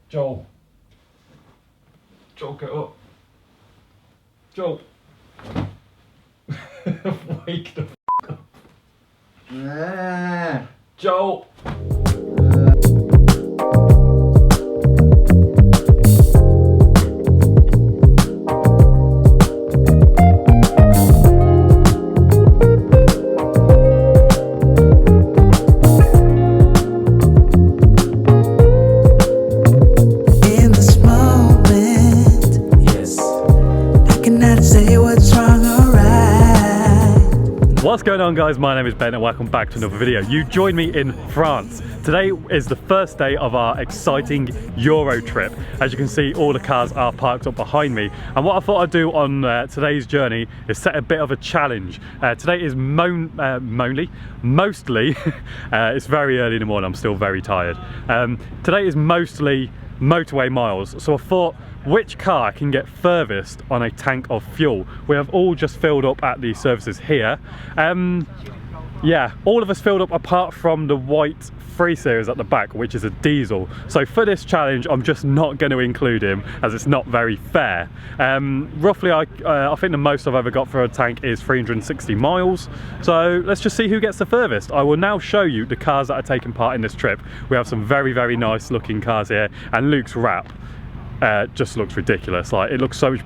Joel. Joel, get up. Joel. Wake the f up. Joel. What's going on, guys? My name is Ben and welcome back to another video. You joined me in France. Today is the first day of our exciting Euro trip. As you can see, all the cars are parked up behind me. And what I thought I'd do on today's journey is set a bit of a challenge. Today is mostly, it's very early in the morning, I'm still very tired. Today is mostly motorway miles. So I thought, which car can get furthest on a tank of fuel? We have all just filled up at the services here. Yeah, all of us filled up apart from the white 3 Series at the back, which is a diesel. So for this challenge, I'm just not going to include him as it's not very fair. Roughly, I think the most I've ever got for a tank is 360 miles. So let's just see who gets the furthest. I will now show you the cars that are taking part in this trip. We have some very, very nice looking cars here, and Luke's wrap just looks ridiculous. Like, it looks so much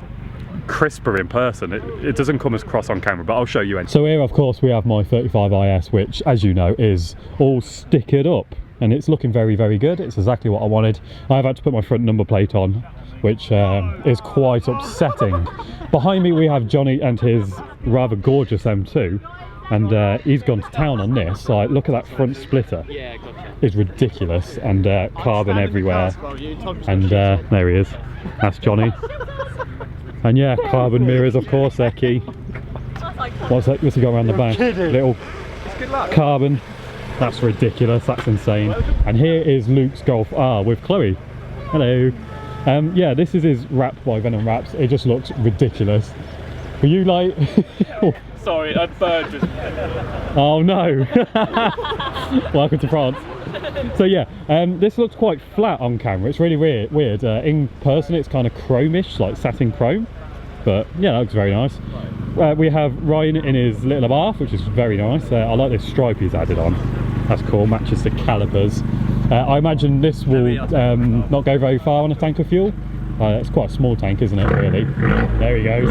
crisper in person. It doesn't come as cross on camera, but I'll show you anyway. So here, of course, we have my 35 IS, which, as you know, is all stickered up, and it's looking very, very good. It's exactly what I wanted. I've had to put my front number plate on, which is quite upsetting. Behind me, we have Johnny and his rather gorgeous M2, and he's gone to town on this. Like, look at that front splitter. Yeah, gotcha. It's ridiculous, and carbon everywhere. And there he is. That's Johnny. And yeah, carbon mirrors, of course, they're key. What's that? What's he got around the back? Little carbon. That's ridiculous. That's insane. And here is Luke's Golf R with Chloe. Hello. Yeah, this is his wrap by Venom Wraps. It just looks ridiculous. Were you like? Sorry, I burned just. Oh no. Welcome to France. So yeah, this looks quite flat on camera. It's really weird. In person, it's kind of chromish, like satin chrome. But yeah, that looks very nice. We have Ryan in his little Abarth, which is very nice. I like this stripe he's added on. That's cool. Matches the calipers. I imagine this will not go very far on a tank of fuel. It's quite a small tank, isn't it, really? There he goes.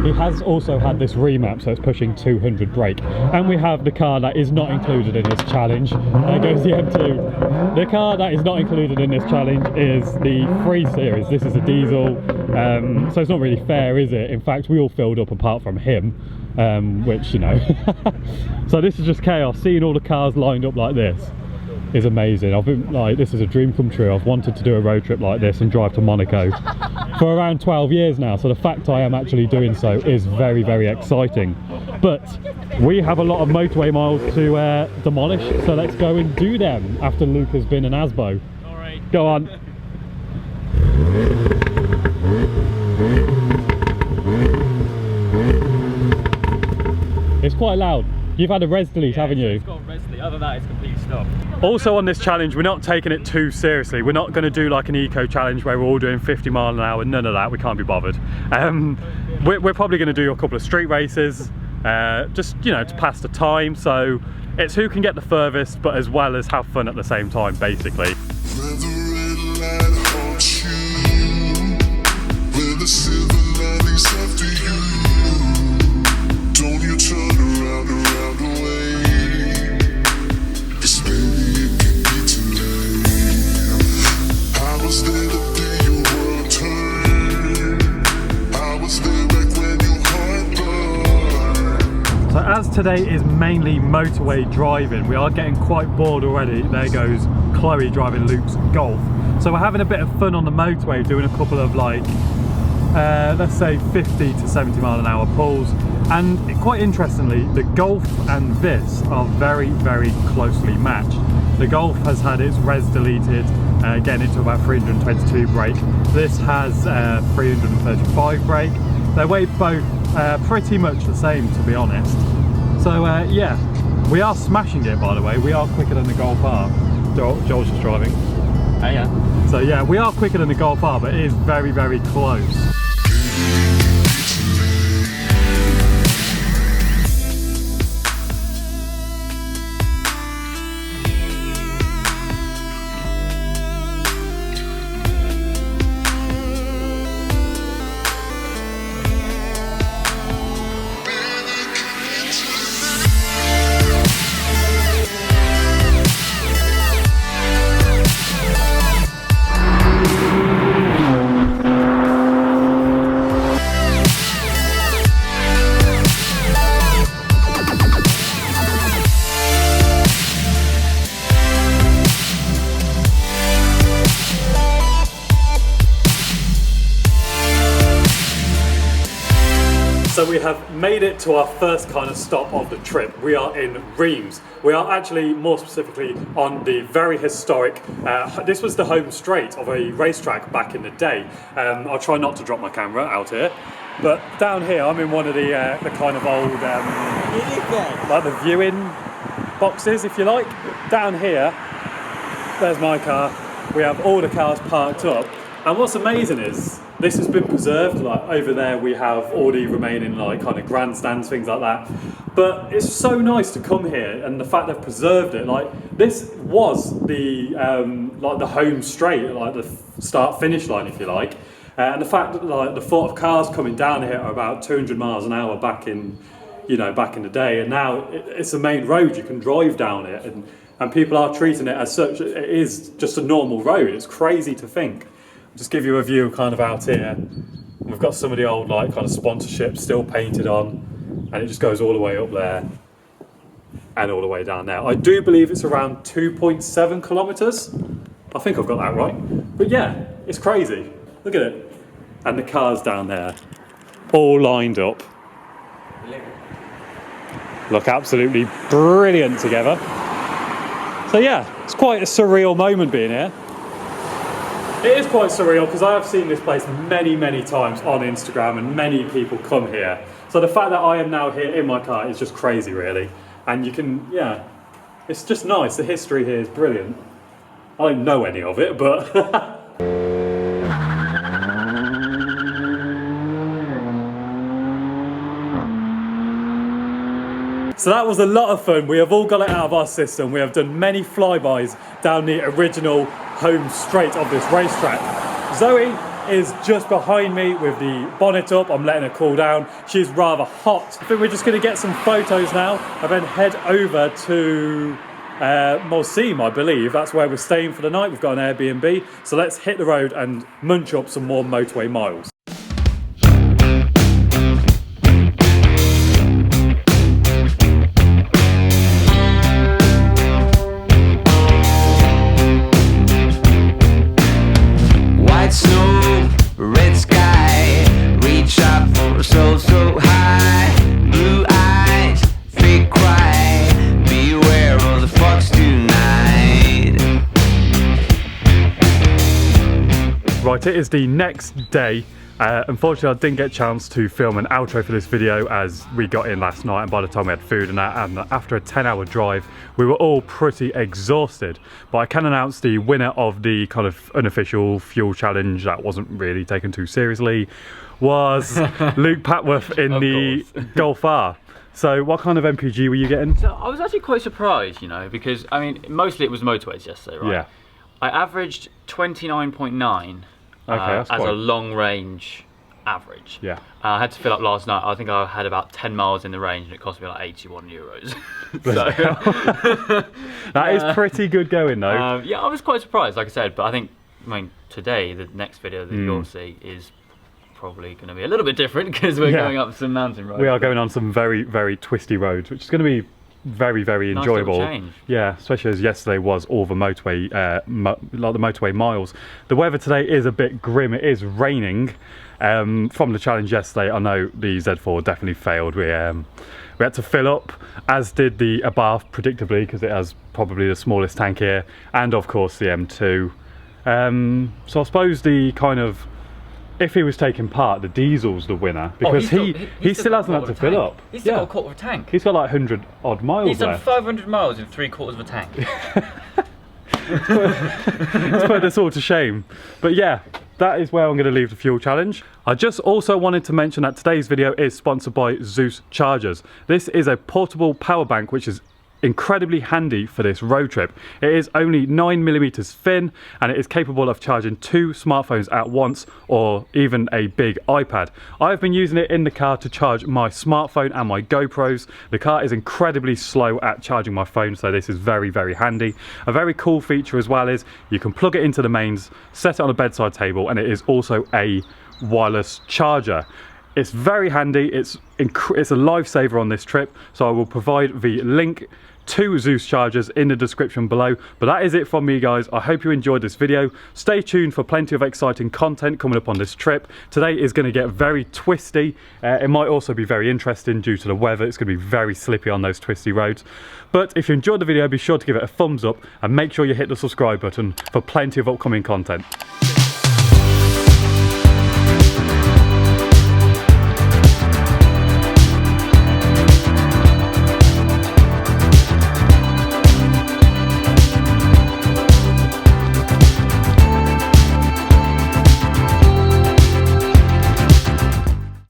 He has also had this remap, so it's pushing 200 brake. And we have the car that is not included in this challenge. There goes the M2. The car that is not included in this challenge is the 3 Series. This is a diesel, so it's not really fair, is it? In fact, we all filled up apart from him, which, you know. So this is just chaos. Seeing all the cars lined up like this is amazing. I've been like, this is a dream come true. I've wanted to do a road trip like this and drive to Monaco for around 12 years now, so the fact I am actually doing so is very, very exciting. But we have a lot of motorway miles to demolish, so let's go and do them after Luke has been an Asbo. All right, go on. It's quite loud. You've had a res delete, haven't you? It's got res delete. Other than that, it's completely stopped. Also on this challenge, we're not taking it too seriously. We're not going to do like an eco challenge where we're all doing 50 miles an hour. None of that. We can't be bothered. We're probably going to do a couple of street races, just, you know, to pass the time. So it's who can get the furthest, but as well as have fun at the same time, basically. As today is mainly motorway driving, we are getting quite bored already. There goes Chloe driving Luke's Golf. So we're having a bit of fun on the motorway, doing a couple of like, let's say 50 to 70 mile an hour pulls. And quite interestingly, the Golf and this are very, very closely matched. The Golf has had its res deleted, getting into about 322 brake. This has 335 brake. They weigh both pretty much the same, to be honest. So yeah, we are smashing it, by the way. We are quicker than the Golf R. Joel's just driving. Oh yeah. So yeah, we are quicker than the Golf R, but it is very, very close. So we have made it to our first kind of stop of the trip. We are in Reims. We are actually more specifically on the very historic, this was the home straight of a racetrack back in the day. I'll try not to drop my camera out here. But down here, I'm in one of the kind of old, like the viewing boxes, if you like. Down here, there's my car. We have all the cars parked up. And what's amazing is, this has been preserved. Like over there we have all the remaining like kind of grandstands, things like that. But it's so nice to come here, and the fact they've preserved it. Like this was the like the home straight, like the start finish line, if you like. And the fact that like the thought of cars coming down here are about 200 miles an hour back in, you know, back in the day, and now it's a main road. You can drive down it, and people are treating it as such. It is just a normal road. It's crazy to think. Just give you a view kind of out here. We've got some of the old like kind of sponsorships still painted on, and it just goes all the way up there and all the way down there. I do believe it's around 2.7 kilometers. I think I've got that right. But yeah, it's crazy. Look at it. And the cars down there, all lined up. Look absolutely brilliant together. So yeah, it's quite a surreal moment being here. It is quite surreal because I have seen this place many, many times on Instagram, and many people come here. So the fact that I am now here in my car is just crazy, really. And you can, yeah, it's just nice. The history here is brilliant. I don't know any of it, but... So that was a lot of fun. We have all got it out of our system. We have done many flybys down the original home straight of this racetrack. Zoe is just behind me with the bonnet up. I'm letting her cool down. She's rather hot. I think we're just going to get some photos now and then head over to Molsheim, I believe. That's where we're staying for the night. We've got an Airbnb. So let's hit the road and munch up some more motorway miles. Right, it is the next day. Unfortunately, I didn't get a chance to film an outro for this video as we got in last night, and by the time we had food and that, and after a 10-hour drive, we were all pretty exhausted. But I can announce the winner of the kind of unofficial fuel challenge that wasn't really taken too seriously was Luke Patworth in the Golf R. So what kind of MPG were you getting? So I was actually quite surprised, you know, because I mean, mostly it was motorways yesterday, right? Yeah. I averaged 29.9 as a long range average. Yeah. I had to fill up last night. I think I had about 10 miles in the range, and it cost me like 81 euros. That is pretty good going though. Yeah, I was quite surprised, like I said, but I mean, today, the next video that you'll see is probably going to be a little bit different because we're going up some mountain roads. We are going on some very, very twisty roads, which is going to be very, very enjoyable. Nice change. Yeah, especially as yesterday was all the motorway, like the motorway miles. The weather today is a bit grim. It is raining. From the challenge yesterday, I know the Z4 definitely failed. We had to fill up, as did the Abarth, predictably, because it has probably the smallest tank here, and of course the M2. So I suppose the kind of if he was taking part, the diesel's the winner because he still hasn't had to fill up. He's still got a quarter of a tank. He's got like 100 odd miles He's done left. 500 miles in 3/4 of a tank. Let's put this all to shame. But yeah, that is where I'm going to leave the fuel challenge. I just also wanted to mention that today's video is sponsored by Zeus chargers. This is a portable power bank which is incredibly handy for this road trip. It is only 9mm thin and it is capable of charging 2 smartphones at once or even a big iPad. I've been using it in the car to charge my smartphone and my GoPros. The car is incredibly slow at charging my phone, so this is very, very handy. A very cool feature as well is you can plug it into the mains, set it on a bedside table, and it is also a wireless charger. It's very handy. It's a lifesaver on this trip, so I will provide the link to Zeus chargers in the description below. But that is it from me, guys. I hope you enjoyed this video. Stay tuned for plenty of exciting content coming up on this trip. Today is going to get very twisty. It might also be very interesting due to the weather. It's going to be very slippy on those twisty roads. But if you enjoyed the video, be sure to give it a thumbs up and make sure you hit the subscribe button for plenty of upcoming content.